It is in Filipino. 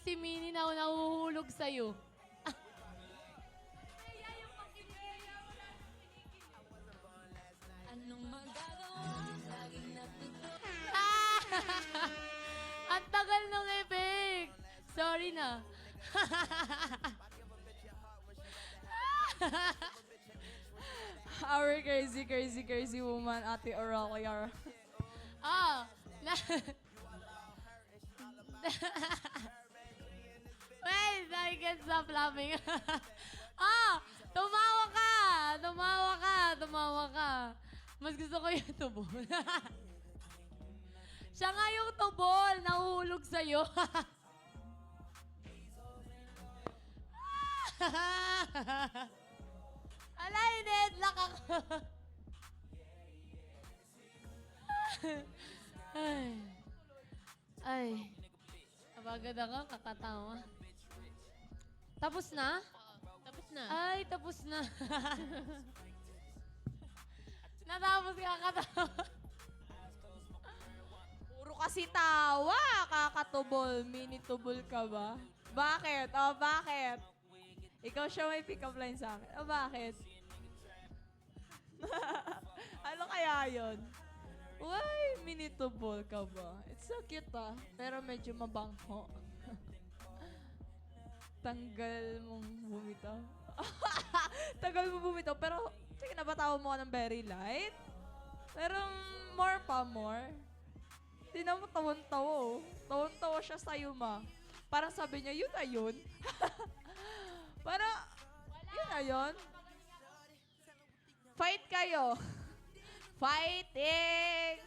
si Minnie na nahuhulog sa'yo. Anong magagawa? Laging natutuwa. Ang tagal ng effect. Sorry na. Our crazy, crazy, crazy woman, Ate Oracle Yara. Ah, na... Wait, I can't stop laughing. Tumawa ka! Tumawa ka! Tumawa ka! Mas gusto ko yung tubol. Siya nga yung tubol, nahuhulog sa'yo. Ala, in-headlock ako. Ay. Ay. Abagad ako, kakatawa. Tapos na? Tapos na. Ay, tapos na. Natapos kakatawa. Puro kasi tawa, kakatubol. Mini-tubol ka ba? Bakit? Oh, bakit? Ikaw siya may pick-up line sa akin. Oh, bakit? Ano kaya yun? Why, mini-tubol ka ba? It's so cute ah. Pero medyo mabangho. Tanggal mong bumitaw. Tanggal mo bumitaw. Pero, sige, nabatawa mo ka ng very light. Pero, more pa, more. Hindi na mo tawan-tawa oh. Tawan-tawa siya sa'yo, ma. Parang sabi niya, yun na yun. Parang, yun na yun. Fight kayo. Fighting!